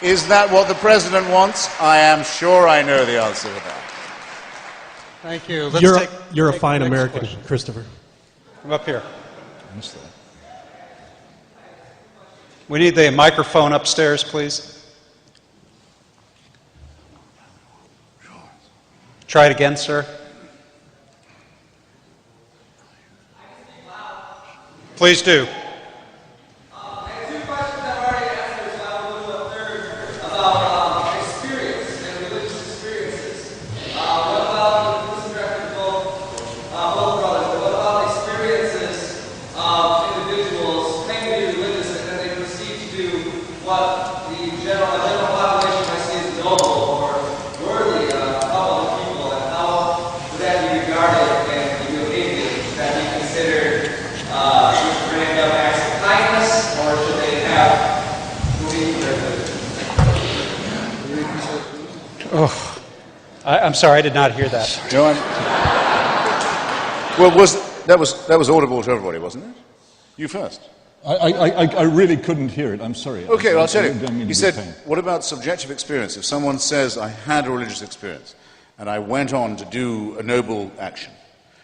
Is that what the President wants? I am sure I know the answer to that. Thank you. You're a fine American, question. Christopher. Come up here. We need the microphone upstairs, please. Try it again, sir. Please do. Oh, I'm sorry, I did not hear that. No, well, that was audible to everybody, wasn't it? You first. I really couldn't hear it. I'm sorry. Okay, well, I'll tell you. He said, what about subjective experience? If someone says, I had a religious experience and I went on to do a noble action,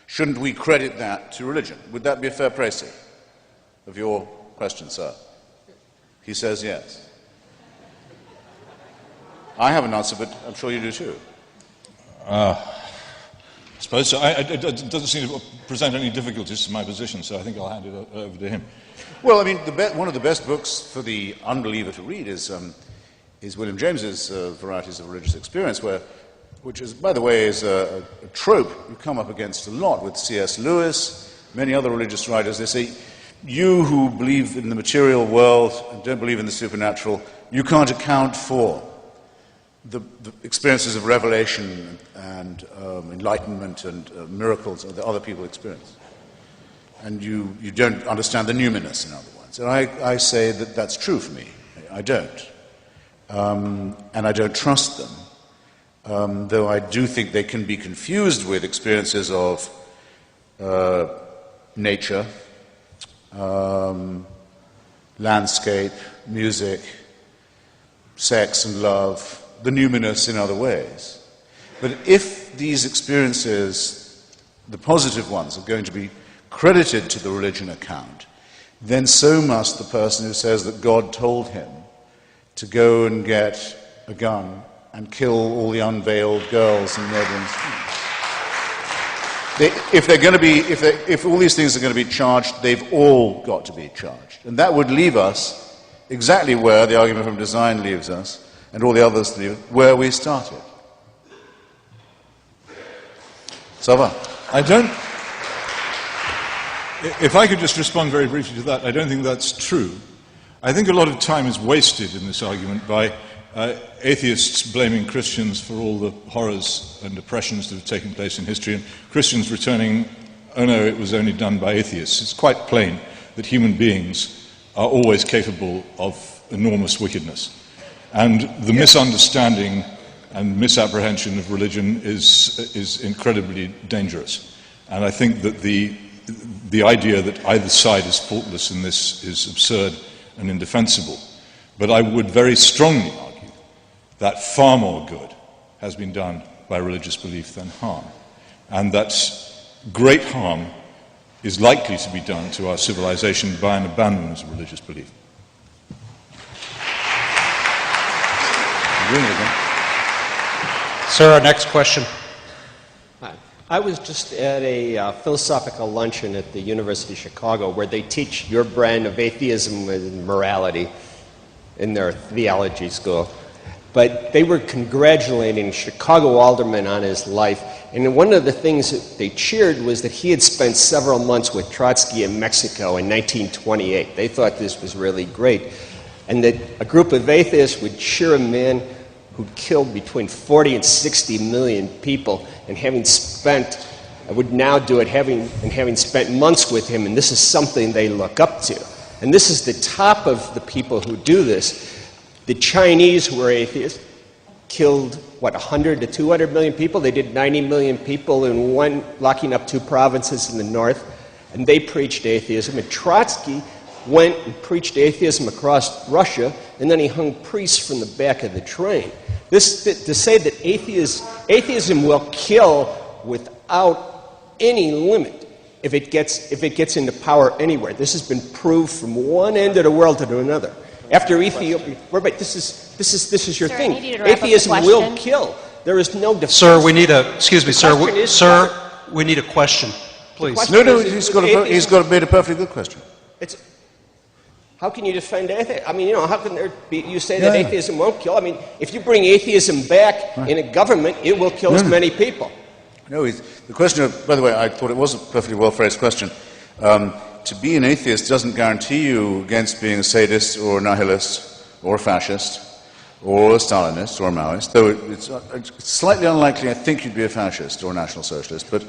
shouldn't we credit that to religion? Would that be a fair précis of your question, sir? He says yes. I have an answer, but I'm sure you do too. I suppose so. It doesn't seem to present any difficulties to my position, so I think I'll hand it over to him. Well, I mean, one of the best books for the unbeliever to read is William James's Varieties of Religious Experience, which is, by the way, is a trope you come up against a lot with C.S. Lewis, many other religious writers. They say, you who believe in the material world and don't believe in the supernatural, you can't account for the experiences of revelation and enlightenment and miracles that other people experience. And you don't understand the numinous, in other words. And I say that that's true for me. I don't. And I don't trust them, though I do think they can be confused with experiences of nature, landscape, music, sex and love, the numinous in other ways. But if these experiences, the positive ones, are going to be credited to the religion account, then so must the person who says that God told him to go and get a gun and kill all the unveiled girls in neighboring streets. If all these things are going to be charged, they've all got to be charged. And that would leave us exactly where the argument from design leaves us, and all the others leave where we started. Sava? If I could just respond very briefly to that, I don't think that's true. I think a lot of time is wasted in this argument by atheists blaming Christians for all the horrors and oppressions that have taken place in history, and Christians returning, oh no, it was only done by atheists. It's quite plain that human beings are always capable of enormous wickedness. And the misunderstanding and misapprehension of religion is incredibly dangerous. And I think that the idea that either side is faultless in this is absurd and indefensible. But I would very strongly argue that far more good has been done by religious belief than harm. And that great harm is likely to be done to our civilization by an abandonment of religious belief. Sir, our next question. Hi. I was just at a philosophical luncheon at the University of Chicago where they teach your brand of atheism and morality in their theology school. But they were congratulating Chicago alderman on his life. And one of the things that they cheered was that he had spent several months with Trotsky in Mexico in 1928. They thought this was really great. And that a group of atheists would cheer a man who killed between 40 and 60 million people, and having spent, I would now do it, having spent months with him, and this is something they look up to. And this is the top of the people who do this. The Chinese, who were atheists, killed, 100 to 200 million people? They did 90 million people in locking up 2 provinces in the north, and they preached atheism. And Trotsky went and preached atheism across Russia, and then he hung priests from the back of the train. To say that atheism will kill without any limit if it gets into power anywhere. This has been proved from one end of the world to another. After Ethiopia, wait, this is your Sir, I thing. need you to wrap up the Atheism question. will kill. There is no defense. Sir, we need a, excuse me, The sir, question is- sir, we need a question, please. question- No, he's got made a perfectly good question. How can you defend atheism? I mean, how can you say that atheism won't kill? I mean, if you bring atheism back in a government, it will kill as many people. No, the question by the way, I thought it was a perfectly well-phrased question. To be an atheist doesn't guarantee you against being a sadist or a nihilist or a fascist or a Stalinist or a Maoist, though it's slightly unlikely, I think, you'd be a fascist or a National Socialist, but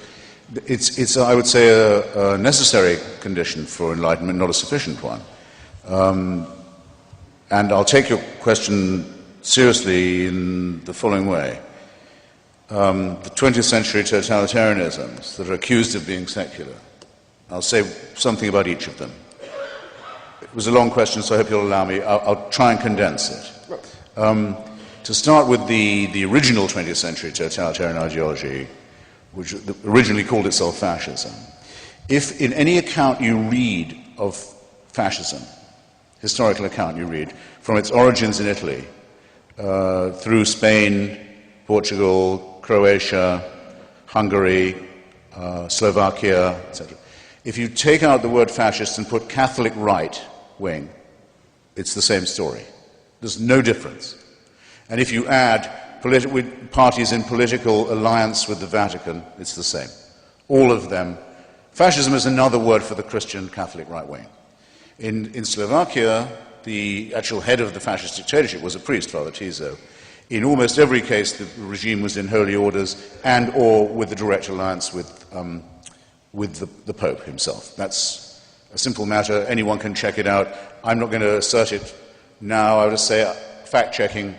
it's I would say, a necessary condition for enlightenment, not a sufficient one. And I'll take your question seriously in the following way. The 20th century totalitarianisms that are accused of being secular, I'll say something about each of them. It was a long question, so I hope you'll allow me. I'll try and condense it. To start with the original 20th century totalitarian ideology, which originally called itself fascism. If in any account you read of fascism, historical account you read, from its origins in Italy, through Spain, Portugal, Croatia, Hungary, Slovakia, etc. If you take out the word fascist and put Catholic right wing, it's the same story. There's no difference. And if you add parties in political alliance with the Vatican, it's the same. All of them. Fascism is another word for the Christian Catholic right wing. In Slovakia, the actual head of the fascist dictatorship was a priest, Father Tiso. In almost every case, the regime was in holy orders and or with a direct alliance with the Pope himself. That's a simple matter. Anyone can check it out. I'm not going to assert it now. I would just say fact-checking,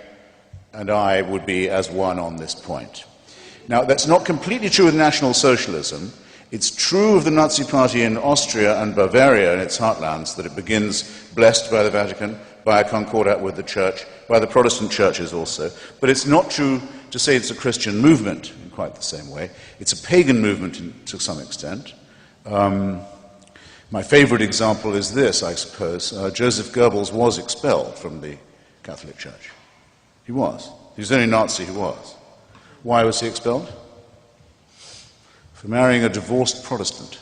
and I would be as one on this point. Now, that's not completely true with National Socialism. It's true of the Nazi Party in Austria and Bavaria in its heartlands that it begins blessed by the Vatican, by a concordat with the Church, by the Protestant churches also. But it's not true to say it's a Christian movement in quite the same way. It's a pagan movement to some extent. My favorite example is this, I suppose. Joseph Goebbels was expelled from the Catholic Church. He was. He was the only Nazi who was. Why was he expelled? For marrying a divorced Protestant.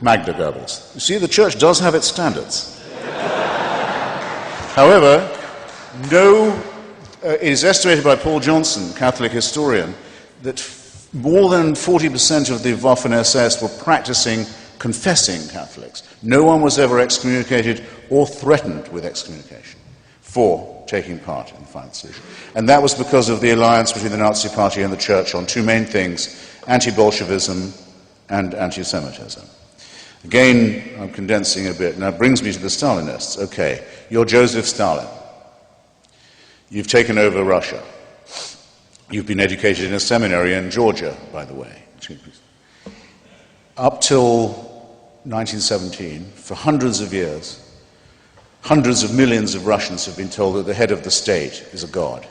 Magda Goebbels. You see, the Church does have its standards. However, it is estimated by Paul Johnson, Catholic historian, that more than 40% of the Waffen-SS were confessing Catholics. No one was ever excommunicated or threatened with excommunication for taking part in the final solution. And that was because of the alliance between the Nazi Party and the Church on two main things, anti-Bolshevism and anti-Semitism. Again, I'm condensing a bit. Now, it brings me to the Stalinists. Okay, you're Joseph Stalin. You've taken over Russia. You've been educated in a seminary in Georgia, by the way. Up till 1917, for hundreds of years, hundreds of millions of Russians have been told that the head of the state is a god,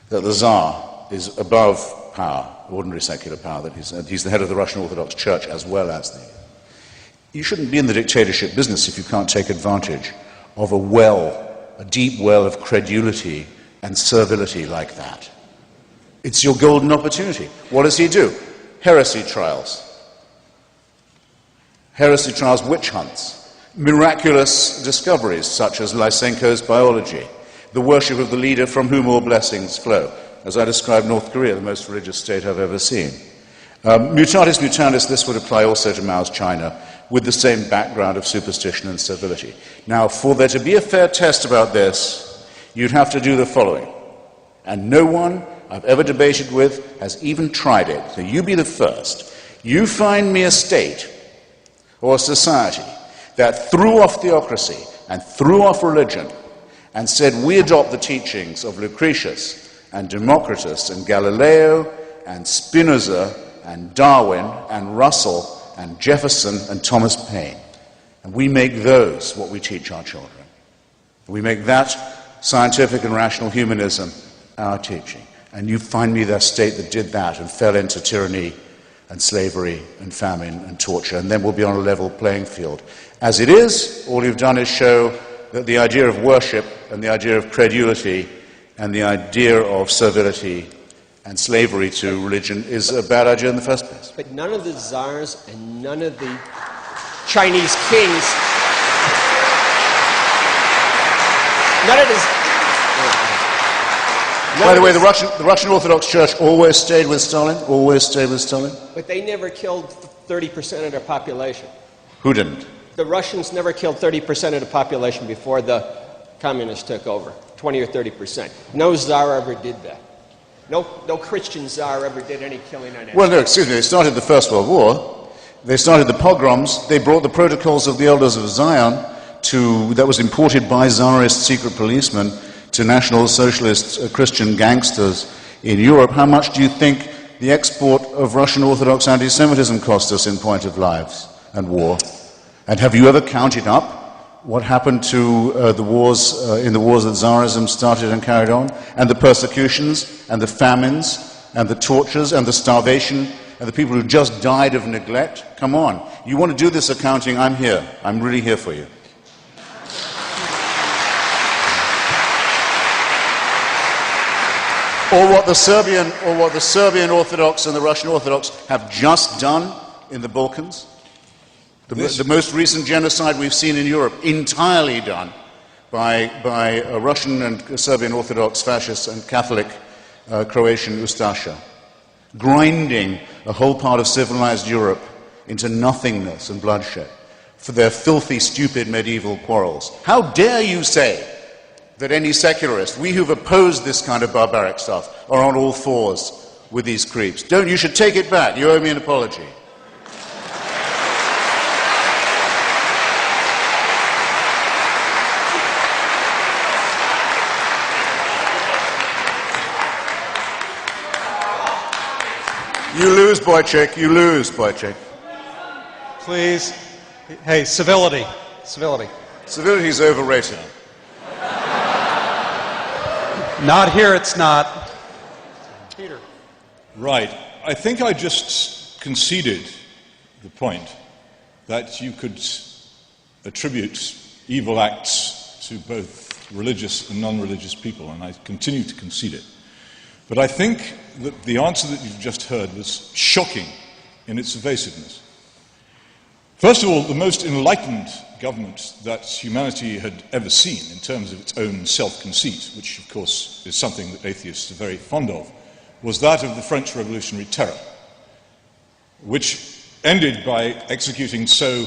that the Tsar is above power, ordinary secular power, that he's the head of the Russian Orthodox Church as well as the... You shouldn't be in the dictatorship business if you can't take advantage of a deep well of credulity and servility like that. It's your golden opportunity. What does he do? Heresy trials. Heresy trials, witch hunts, miraculous discoveries such as Lysenko's biology, the worship of the leader from whom all blessings flow. As I described North Korea, the most religious state I've ever seen. Mutatis mutandis, this would apply also to Mao's China, with the same background of superstition and servility. Now, for there to be a fair test about this, you'd have to do the following. And no one I've ever debated with has even tried it. So you be the first. You find me a state or a society that threw off theocracy and threw off religion and said we adopt the teachings of Lucretius and Democritus and Galileo and Spinoza and Darwin and Russell and Jefferson and Thomas Paine. And we make those what we teach our children. We make that scientific and rational humanism our teaching. And you find me that state that did that and fell into tyranny and slavery and famine and torture, and then we'll be on a level playing field. As it is, all you've done is show that the idea of worship and the idea of credulity and the idea of servility and slavery to religion is a bad idea in the first place. But none of the czars and none of the Chinese kings, none of this. By the way, the Russian Orthodox Church always stayed with Stalin, always stayed with Stalin. But they never killed 30% of their population. Who didn't? The Russians never killed 30% of the population before the communists took over, 20 or 30%. No czar ever did that. No Christian czar ever did any killing on that. Well, no, excuse me, they started the First World War. They started the pogroms. They brought the protocols of the Elders of Zion that was imported by Tsarist secret policemen to National Socialist Christian gangsters in Europe. How much do you think the export of Russian Orthodox anti-Semitism cost us in point of lives and war? And have you ever counted up what happened to the wars that Tsarism started and carried on, and the persecutions, and the famines, and the tortures, and the starvation, and the people who just died of neglect? Come on. You want to do this accounting, I'm here. I'm really here for you. Or what the Serbian Orthodox and the Russian Orthodox have just done in the Balkans. The most recent genocide we've seen in Europe, entirely done by Russian and Serbian Orthodox fascists and Catholic Croatian Ustasha, grinding a whole part of civilized Europe into nothingness and bloodshed for their filthy, stupid medieval quarrels. How dare you say that any secularist, we who've opposed this kind of barbaric stuff, are on all fours with these creeps? You should take it back. You owe me an apology. You lose, Boychik. You lose, Boychik. Please. Hey, civility. Civility. Civility's overrated. Not here, it's not. Peter. Right. I think I just conceded the point that you could attribute evil acts to both religious and non-religious people, and I continue to concede it. But I think that the answer that you've just heard was shocking in its evasiveness. First of all, the most enlightened government that humanity had ever seen in terms of its own self-conceit, which of course is something that atheists are very fond of, was that of the French Revolutionary Terror, which ended by executing so